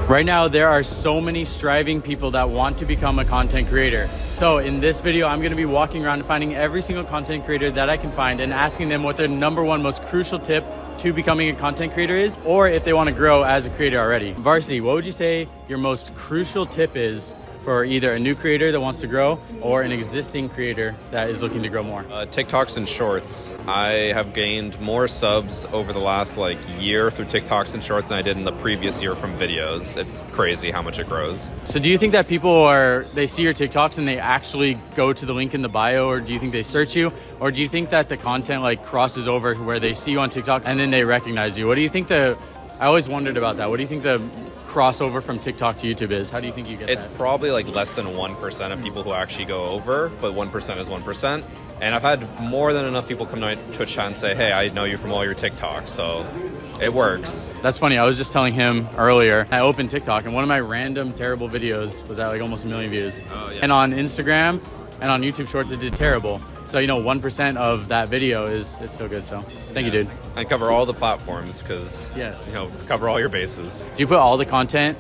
Right now, there are so many striving people that want to become a content creator. So in this video, I'm gonna be walking around and finding every single content creator that I can find and asking them what their number one most crucial tip to becoming a content creator is, or if they wanna grow as a creator already. Varsity, what would you say your most crucial tip is for either a new creator that wants to grow or an existing creator that is looking to grow more? TikToks and Shorts. I have gained more subs over the last year through TikToks and Shorts than I did in the previous year from videos. It's crazy how much it grows. So do you think that people they see your TikToks and they actually go to the link in the bio, or do you think they search you? Or do you think that the content crosses over where they see you on TikTok and then they recognize you? What do you think I always wondered about that. What do you think the crossover from TikTok to YouTube is? How do you think you get It's that? probably less than 1% of people who actually go over, but 1% is 1%. And I've had more than enough people come to my Twitch chat and say, hey, I know you from all your TikToks, so it works. That's funny. I was just telling him earlier, I opened TikTok and one of my random terrible videos was at almost 1 million views. Oh, yeah. And on Instagram and on YouTube Shorts, it did terrible. So, 1% of that video it's still good. So thank you, dude. And cover all the platforms because, Yes. cover all your bases. Do you put all the content,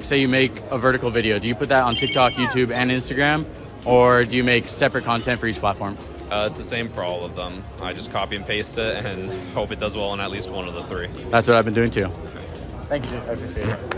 say you make a vertical video, do you put that on TikTok, YouTube, and Instagram? Or do you make separate content for each platform? It's the same for all of them. I just copy and paste it and hope it does well on at least one of the three. That's what I've been doing too. Thank you, dude. I appreciate it.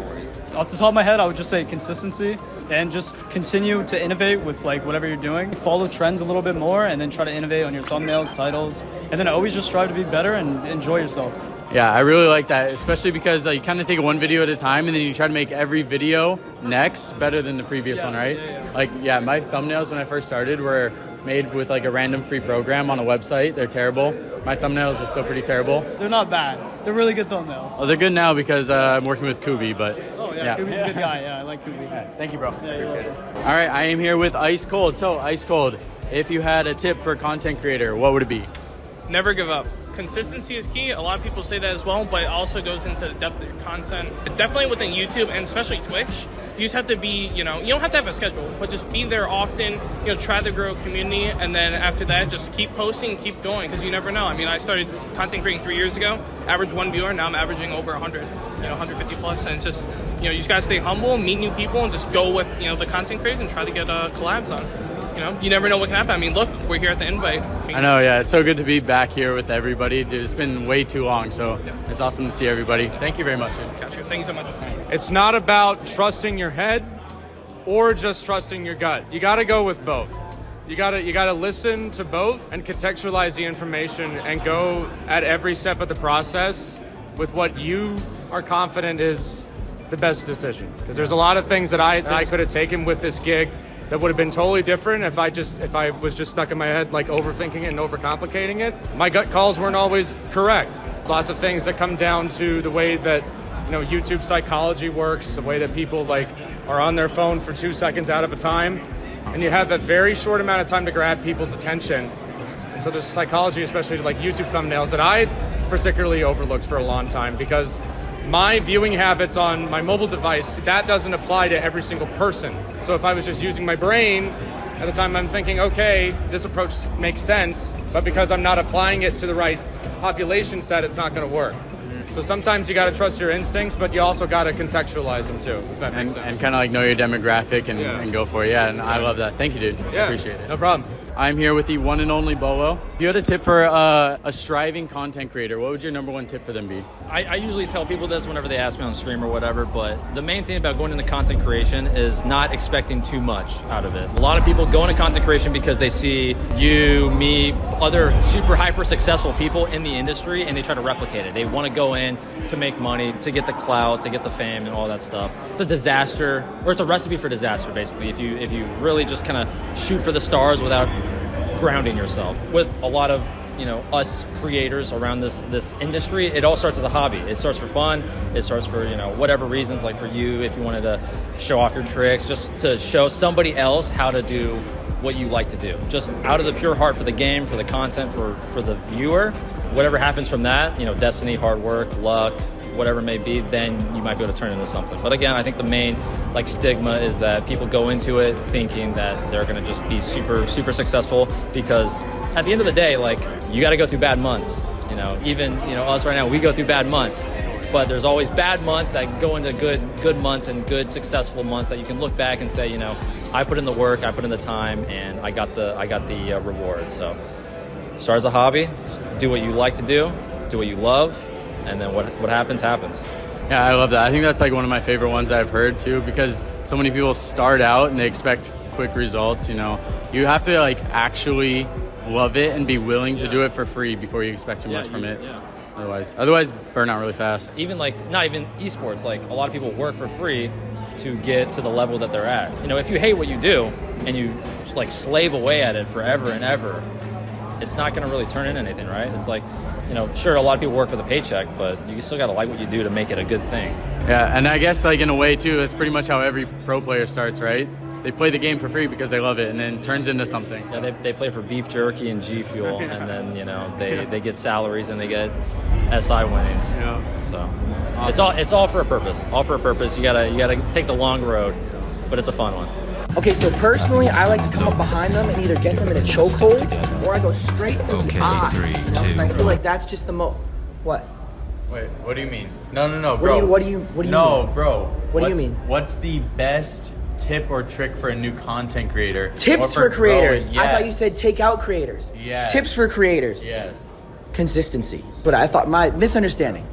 Off the top of my head, I would just say consistency and just continue to innovate with whatever you're doing. Follow trends a little bit more and then try to innovate on your thumbnails, titles, and then always just strive to be better and enjoy yourself. Yeah, I really like that, especially because you kind of take one video at a time and then you try to make every video next better than the previous one, right? My thumbnails when I first started were made with a random free program on a website. They're terrible. My thumbnails are still pretty terrible. They're not bad. They're really good thumbnails. Oh, they're good now because I'm working with Kubi, but Kubi's a good guy. Yeah, I like Kubi. Thank you, bro. Yeah, appreciate it. All right, I am here with Ice Cold. So, Ice Cold, if you had a tip for a content creator, what would it be? Never give up. Consistency is key. A lot of people say that as well, but it also goes into the depth of your content. Definitely within YouTube and especially Twitch, you just have to be, you don't have to have a schedule, but just be there often, try to grow a community, and then after that, just keep posting and keep going, because you never know. I mean, I started content creating 3 years ago, average 1 viewer, now I'm averaging over 100, 150 plus, and it's just, you just gotta stay humble, meet new people, and just go with, the content creators and try to get collabs on. You never know what can happen. I mean, look, we're here at the invite. I know, yeah. It's so good to be back here with everybody. Dude, it's been way too long, so It's awesome to see everybody. Thank you very much, dude. Gotcha. Thank you so much. It's not about trusting your head or just trusting your gut. You got to go with both. You got to listen to both and contextualize the information and go at every step of the process with what you are confident is the best decision. Because there's a lot of things that I could have taken with this gig that would have been totally different if I was just stuck in my head overthinking it and overcomplicating it. My gut calls weren't always correct. Lots of things that come down to the way that YouTube psychology works, the way that people are on their phone for 2 seconds out of a time, and you have that very short amount of time to grab people's attention. And so there's psychology, especially YouTube thumbnails, that I particularly overlooked for a long time because my viewing habits on my mobile device, that doesn't apply to every single person. So if I was just using my brain, at the time I'm thinking, okay, this approach makes sense, but because I'm not applying it to the right population set, it's not gonna work. So sometimes you gotta trust your instincts, but you also gotta contextualize them too, if that makes sense. And kind of know your demographic and go for it. Yeah, and I love that. Thank you, dude. Yeah, appreciate it. no problem. I'm here with the one and only Bolo. If you had a tip for a striving content creator, what would your number one tip for them be? I usually tell people this whenever they ask me on stream or whatever, but the main thing about going into content creation is not expecting too much out of it. A lot of people go into content creation because they see you, me, other super hyper successful people in the industry, and they try to replicate it. They want to go in to make money, to get the clout, to get the fame and all that stuff. It's a disaster, or it's a recipe for disaster basically, if you really just kind of shoot for the stars without grounding yourself. With a lot of us creators around this industry, it all starts as a hobby. It starts for fun. It starts for whatever reasons, for you, if you wanted to show off your tricks, just to show somebody else how to do what you like to do, just out of the pure heart for the game, for the content, for the viewer. Whatever happens from that, destiny, hard work, luck, whatever it may be, then you might be able to turn it into something. But again, I think the main stigma is that people go into it thinking that they're gonna just be super, super successful, because at the end of the day, you gotta go through bad months. Even us right now, we go through bad months. but there's always bad months that go into good months and good successful months that you can look back and say, you know, I put in the work, I put in the time, and I got the reward. So start as a hobby, do what you like to do what you love, and then what happens happens. Yeah, I love that. I think that's like one of my favorite ones I've heard too, because so many people start out and they expect quick results. You know, you have to like actually love it and be willing to do it for free before you expect too much from it. Yeah. Otherwise burn out really fast. Even like, not even esports, like a lot of people work for free to get to the level that they're at. You know, if you hate what you do and you just like slave away at it forever and ever, it's not going to really turn into anything, right? It's like, you know, sure, a lot of people work for the paycheck, but you still got to like what you do to make it a good thing. Yeah, and I guess like in a way too, that's pretty much how every pro player starts, right? They play the game for free because they love it, and then turns into something. So. Yeah, they play for beef jerky and G Fuel, and then, you know, they get salaries and they get SI winnings. Yeah. So Awesome. it's all for a purpose. All for a purpose. You gotta take the long road, but it's a fun one. Okay, so personally, I like to come up behind them and either get them in a chokehold, or I go straight for the eyes. 3, You know? 2. I feel like that's just the What? Wait, what do you mean? No, What bro. do you No, mean? bro. What do you mean? What's the best tip or trick for a new content creator? Or Tips for creators. growing? I thought you Yes. said take out creators. Yes. Tips for creators. Yes. Consistency. But I thought my misunderstanding.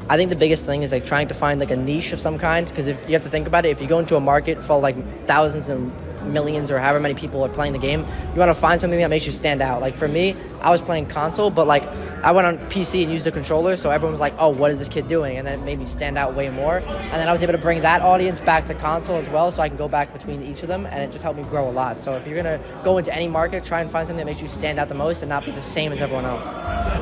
I think the biggest thing is like trying to find like a niche of some kind, because if you have to think about it, if you go into a market full of like thousands and millions or however many people are playing the game, you want to find something that makes you stand out. Like for me, I was playing console, but like I went on PC and used the controller, so everyone was like, oh, what is this kid doing? And then it made me stand out way more. And then I was able to bring that audience back to console as well, so I can go back between each of them, and it just helped me grow a lot. So if you're gonna go into any market, try and find something that makes you stand out the most and not be the same as everyone else.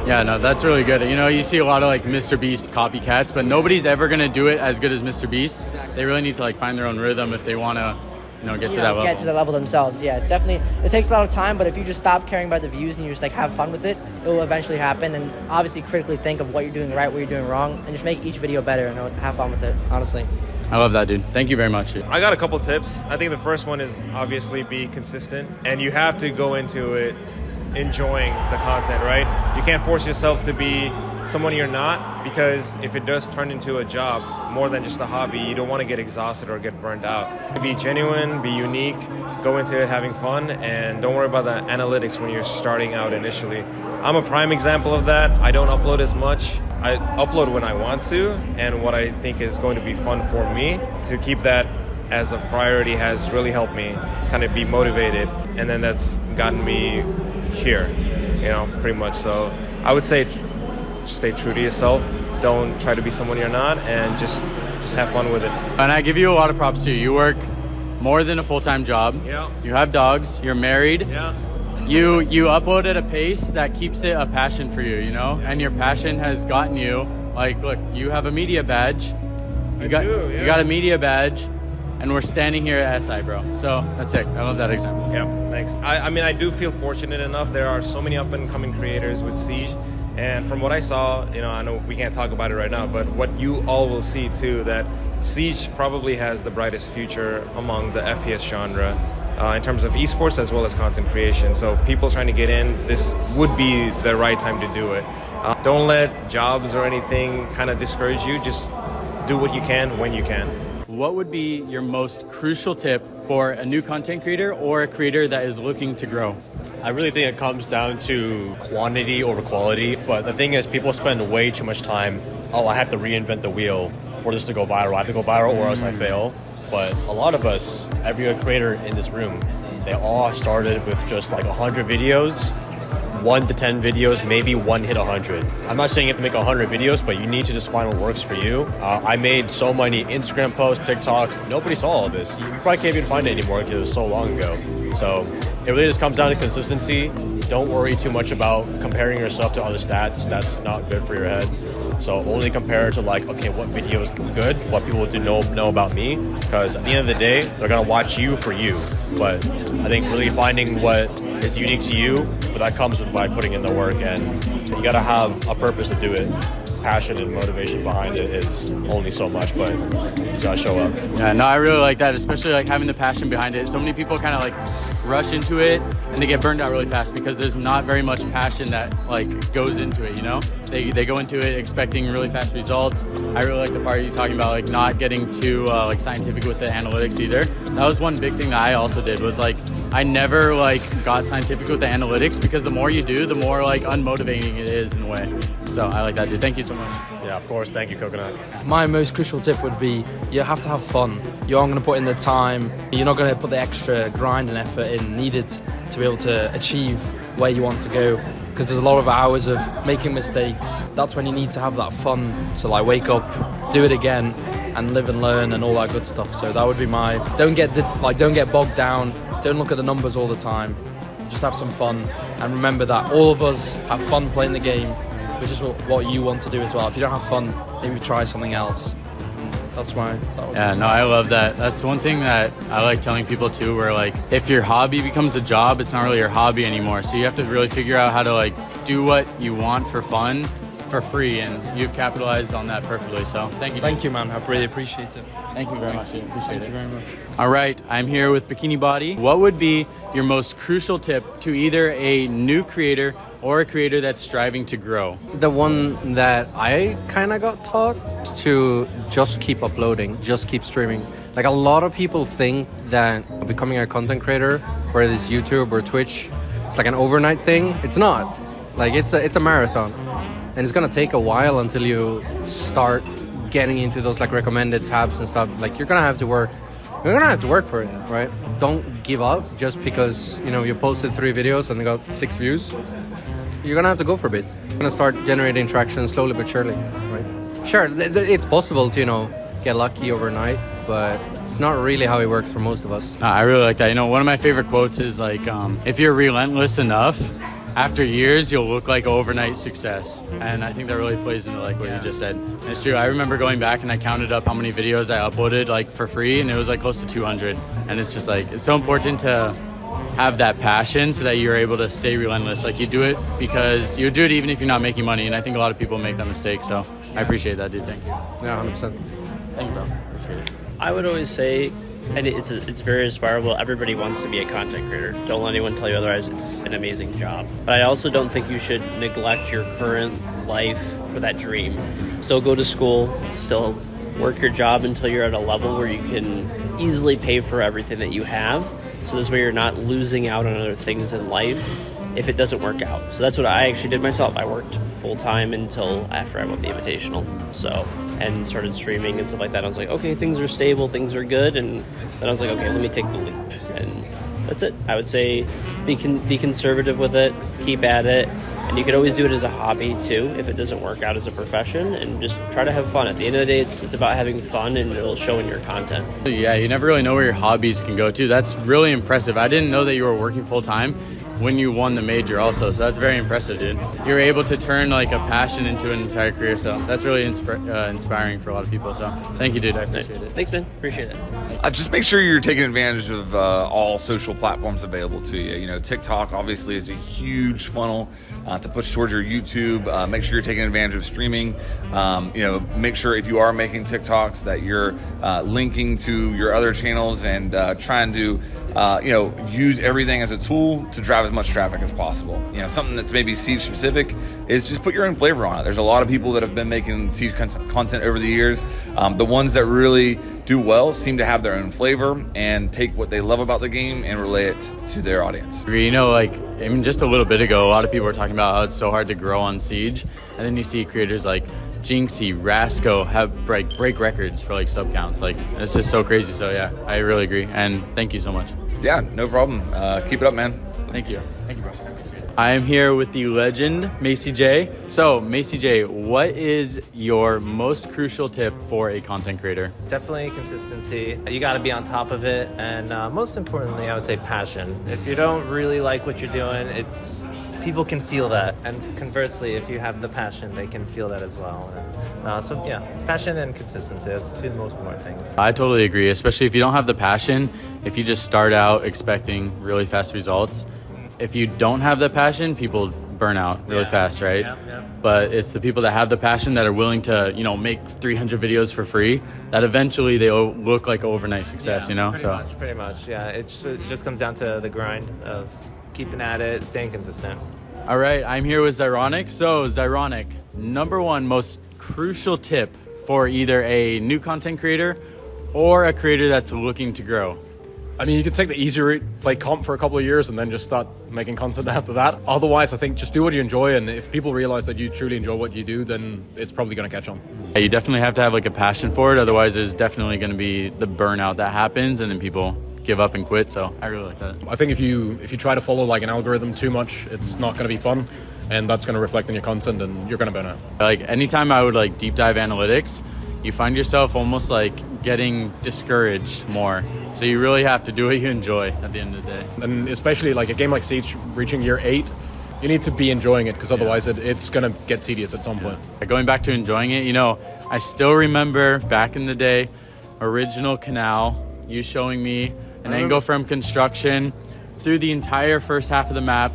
Yeah, no, that's really good. You know, you see a lot of like Mr. Beast copycats, but nobody's ever gonna do it as good as Mr. Beast. They really need to like find their own rhythm if they want to, get to that level. Get to the level themselves. Yeah, it's definitely, it takes a lot of time, but if you just stop caring about the views and you just like have fun with it, it will eventually happen. And obviously critically think of what you're doing right, what you're doing wrong, and just make each video better and have fun with it, honestly. I love that, dude. Thank you very much. I got a couple tips. I think the first one is obviously be consistent, and you have to go into it enjoying the content, right? You can't force yourself to be someone you're not, because if it does turn into a job more than just a hobby, you don't want to get exhausted or get burned out. Be genuine, be unique, go into it having fun, and don't worry about the analytics when you're starting out initially. I'm a prime example of that. I don't upload as much. I upload when I want to and what I think is going to be fun for me. To keep that as a priority has really helped me kind of be motivated, and then that's gotten me here, pretty much. So I would say stay true to yourself. Don't try to be someone you're not, and just have fun with it. And I give you a lot of props too. You work more than a full-time job. Yeah. You have dogs. You're married. Yeah. You upload at a pace that keeps it a passion for you, and your passion has gotten you, like, look, you have a media badge. You got a media badge, and we're standing here at SI, bro. So that's sick. I love that example. Yeah, thanks. I do feel fortunate enough. There are so many up-and-coming creators with Siege, and from what I saw, I know we can't talk about it right now, but what you all will see too, that Siege probably has the brightest future among the FPS genre. In terms of esports as well as content creation. So people trying to get in, this would be the right time to do it. Don't let jobs or anything kind of discourage you. Just do what you can when you can. What would be your most crucial tip for a new content creator or a creator that is looking to grow? I really think it comes down to quantity over quality, but the thing is people spend way too much time, I have to reinvent the wheel for this to go viral. I have to go viral or else I fail. But a lot of us, every creator in this room, they all started with just like 100 videos, 1 to 10 videos, maybe one hit 100. I'm not saying you have to make 100 videos, but you need to just find what works for you. I made so many Instagram posts, TikToks, nobody saw all of this. You probably can't even find it anymore because it was so long ago. So it really just comes down to consistency. Don't worry too much about comparing yourself to other stats. That's not good for your head. So only compare to like, okay, what videos look good, what people do know about me, because at the end of the day, they're gonna watch you for you. But I think really finding what is unique to you, but that comes by putting in the work, and you gotta have a purpose to do it. passion and motivation behind it is only so much, but you just gotta show up. Yeah, no, I really like that, especially like having the passion behind it. So many people kind of like rush into it and they get burned out really fast because there's not very much passion that like goes into it, you know? They go into it expecting really fast results. I really like the part you're talking about, like not getting too like scientific with the analytics either. That was one big thing that I also did, was like I never like got scientific with the analytics, because the more you do, the more like unmotivating it is in a way. So I like that, dude. Thank you so much. Yeah, of course. Thank you, Coconut. My most crucial tip would be you have to have fun. You aren't going to put in the time. You're not going to put the extra grind and effort in needed to be able to achieve where you want to go, because there's a lot of hours of making mistakes. That's when you need to have that fun to like wake up, do it again, and live and learn and all that good stuff. So that would be my, don't get bogged down. Don't look at the numbers all the time. Just have some fun, and remember that all of us have fun playing the game, which is what you want to do as well. If you don't have fun, maybe try something else. Yeah, no, I love that. That's one thing that I like telling people too, where like if your hobby becomes a job, it's not really your hobby anymore. So you have to really figure out how to like do what you want for fun, for free, and you've capitalized on that perfectly. So thank you. Thank you, man. I really appreciate it. Thank you very much. Appreciate it. Thank you very much. All right, I'm here with Bikini Body. What would be your most crucial tip to either a new creator or a creator that's striving to grow? The one that I kind of got taught is to just keep uploading, just keep streaming. Like a lot of people think that becoming a content creator, whether it's YouTube or Twitch, it's like an overnight thing. It's not. Like it's a marathon, and it's gonna take a while until you start getting into those like recommended tabs and stuff. Like you're gonna have to work. You're gonna have to work for it, right? Don't give up just because you posted 3 videos and they got 6 views. You're gonna have to go for a bit. You're gonna start generating traction slowly but surely, right? Sure, it's possible to get lucky overnight, but it's not really how it works for most of us. I really like that. One of my favorite quotes is like, if you're relentless enough, after years, you'll look like overnight success. And I think that really plays into like what you just said. And it's true. I remember going back and I counted up how many videos I uploaded like for free, and it was like close to 200. And it's just like, it's so important to have that passion so that you're able to stay relentless. Like you do it because you do it even if you're not making money. And I think a lot of people make that mistake. So I appreciate that, dude. Thank you. Yeah, 100%. Thank you, bro. Appreciate it. I would always say, and it's very aspirable, everybody wants to be a content creator. Don't let anyone tell you otherwise. It's an amazing job. But I also don't think you should neglect your current life for that dream. Still go to school, still work your job until you're at a level where you can easily pay for everything that you have. So this way you're not losing out on other things in life if it doesn't work out. So that's what I actually did myself. I worked full-time until after I won the Invitational. And started streaming and stuff like that. I was like, okay, things are stable, things are good. And then I was like, okay, let me take the leap. And that's it. I would say be conservative with it, keep at it. And you could always do it as a hobby too, if it doesn't work out as a profession, and just try to have fun. At the end of the day, it's about having fun, and it'll show in your content. Yeah, you never really know where your hobbies can go to. That's really impressive. I didn't know that you were working full-time when you won the major also, so that's very impressive, dude. You're able to turn like a passion into an entire career, so that's really inspiring for a lot of people. So thank you, dude. I appreciate it. Thanks, man. Appreciate it. Just make sure you're taking advantage of all social platforms available to you. TikTok obviously is a huge funnel to push towards your YouTube. Make sure you're taking advantage of streaming. Make sure if you are making TikToks that you're linking to your other channels and trying to use everything as a tool to drive as much traffic as possible. Something that's maybe Siege specific is just put your own flavor on it. There's a lot of people that have been making Siege content over the years. The ones that really do well seem to have their own flavor and take what they love about the game and relay it to their audience. Just a little bit ago, a lot of people were talking about how it's so hard to grow on Siege, and then you see creators like Jinxie, Rasco have break records for like sub counts. Like it's just so crazy. So yeah, I really agree, and thank you so much. Yeah, no problem. Keep it up, man. Thank you, bro. I am here with the legend, Macy J. So, Macy J, what is your most crucial tip for a content creator? Definitely consistency. You got to be on top of it, and most importantly, I would say passion. If you don't really like what you're doing, people can feel that, and conversely, if you have the passion, they can feel that as well. And, passion and consistency, that's 2 of the most important things. I totally agree, especially if you don't have the passion. If you just start out expecting really fast results, if you don't have that passion, people burn out really fast, right? Yeah. But it's the people that have the passion that are willing to, you know, make 300 videos for free that eventually they look like overnight success, you know? Pretty much, yeah. It just comes down to the grind of keeping at it, staying consistent. All right, I'm here with Zyronic. So Zyronic, number one most crucial tip for either a new content creator or a creator that's looking to grow. I mean, you could take the easy route, play comp for a couple of years, and then just start making content after that. Otherwise, I think just do what you enjoy, and if people realize that you truly enjoy what you do, then it's probably going to catch on. Yeah, you definitely have to have like a passion for it. Otherwise, there's definitely going to be the burnout that happens, and then people give up and quit. So I really like that. I think if you try to follow like an algorithm too much, it's not going to be fun, and that's going to reflect in your content, and you're going to burn out. Like anytime I would like deep dive analytics, you find yourself almost like getting discouraged more. So you really have to do what you enjoy at the end of the day. And especially like a game like Siege reaching year 8, you need to be enjoying it, because otherwise it's going to get tedious at some point. Going back to enjoying it, you know, I still remember back in the day, original Canal, you showing me an angle from construction through the entire first half of the map,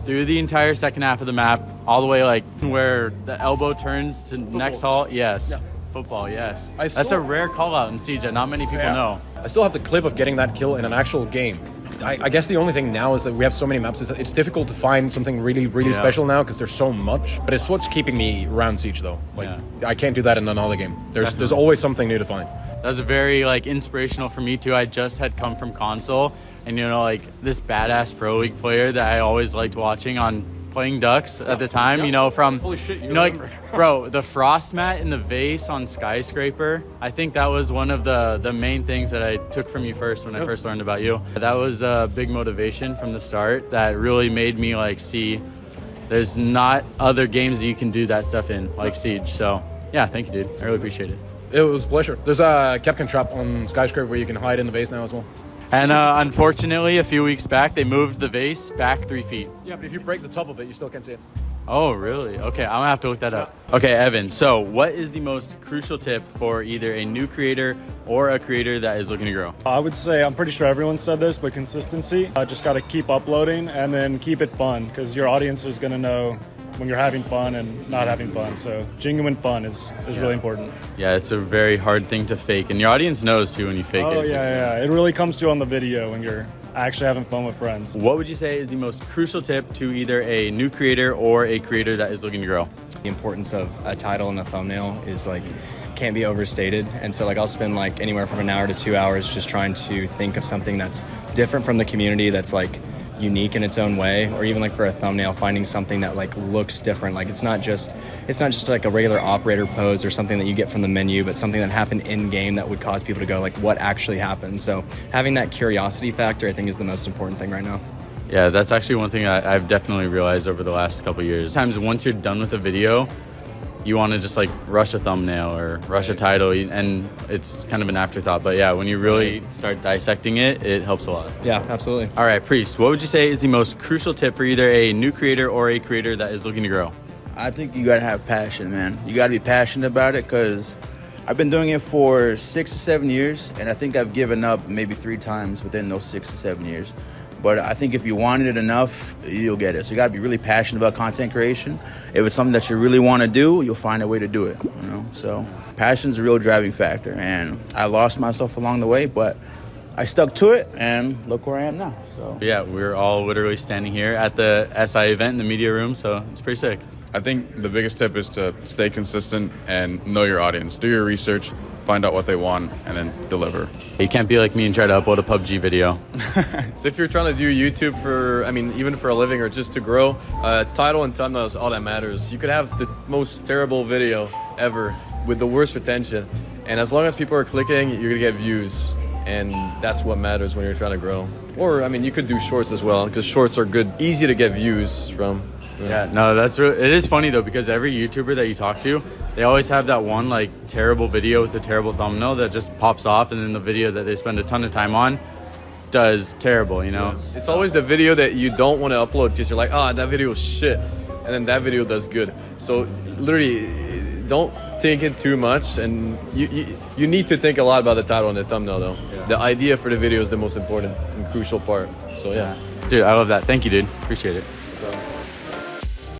through the entire second half of the map, all the way like where the elbow turns to next hall. Yes. Yeah. Football, yes. That's a rare call out in Siege that not many people know. I still have the clip of getting that kill in an actual game. I guess the only thing now is that we have so many maps. It's difficult to find something really special now because there's so much. But it's what's keeping me around Siege though. Like I can't do that in another game. There's always something new to find. That was very like inspirational for me too. I just had come from console, and you know, like this badass pro league player that I always liked watching on playing Ducks at the time, you know, from, holy shit, you know, like, bro, the frost mat in the vase on Skyscraper, I think that was one of the main things that I took from you first when I first learned about you. That was a big motivation from the start that really made me like see there's not other games that you can do that stuff in, like Siege. So yeah, thank you, dude. I really appreciate it. It was a pleasure. There's a Capcan trap on Skyscraper where you can hide in the vase now as well. And unfortunately, a few weeks back, they moved the vase back 3 feet. Yeah, but if you break the top of it, you still can't see it. Oh, really? Okay, I'm gonna have to look that up. Okay, Evan, so what is the most crucial tip for either a new creator or a creator that is looking to grow? I would say, I'm pretty sure everyone said this, but consistency. Just gotta keep uploading and then keep it fun, because your audience is gonna know when you're having fun and not having fun. So genuine fun is really important. Yeah, it's a very hard thing to fake, and your audience knows too when you fake it. Oh yeah. It really comes to on the video when you're actually having fun with friends. What would you say is the most crucial tip to either a new creator or a creator that is looking to grow? The importance of a title and a thumbnail is like can't be overstated, and so like I'll spend like anywhere from an hour to 2 hours just trying to think of something that's different from the community, that's like unique in its own way, or even like for a thumbnail finding something that like looks different. Like it's not just like a regular operator pose or something that you get from the menu, but something that happened in game that would cause people to go like, what actually happened? So having that curiosity factor I think is the most important thing right now. Yeah, that's actually one thing I've definitely realized over the last couple of years. Sometimes once you're done with a video, you want to just like rush a thumbnail or rush a title, and it's kind of an afterthought. But yeah, when you really start dissecting it, it helps a lot. Yeah, absolutely. All right, Priest, what would you say is the most crucial tip for either a new creator or a creator that is looking to grow? I think you gotta have passion, man. You gotta be passionate about it, because I've been doing it for 6 to 7 years, and I think I've given up maybe 3 times within those 6 to 7 years. But I think if you wanted it enough, you'll get it. So you gotta be really passionate about content creation. If it's something that you really want to do, you'll find a way to do it. You know, so passion's a real driving factor. And I lost myself along the way, but I stuck to it, and look where I am now. So yeah, we're all literally standing here at the SI event in the media room, so it's pretty sick. I think the biggest tip is to stay consistent and know your audience. Do your research, find out what they want, and then deliver. You can't be like me and try to upload a PUBG video. So if you're trying to do YouTube for, even for a living or just to grow, title and thumbnail is all that matters. You could have the most terrible video ever with the worst retention, and as long as people are clicking, you're gonna get views, and that's what matters when you're trying to grow. Or, you could do shorts as well, because shorts are good, easy to get views from. Yeah, no, it is funny though, because every YouTuber that you talk to, they always have that one like terrible video with a terrible thumbnail that just pops off, and then the video that they spend a ton of time on does terrible, you know? Yeah. It's always the video that you don't want to upload because you're like, that video is shit, and then that video does good. So literally, don't think it too much, and you need to think a lot about the title and the thumbnail though. Yeah. The idea for the video is the most important and crucial part. So yeah. Dude, I love that. Thank you, dude. Appreciate it.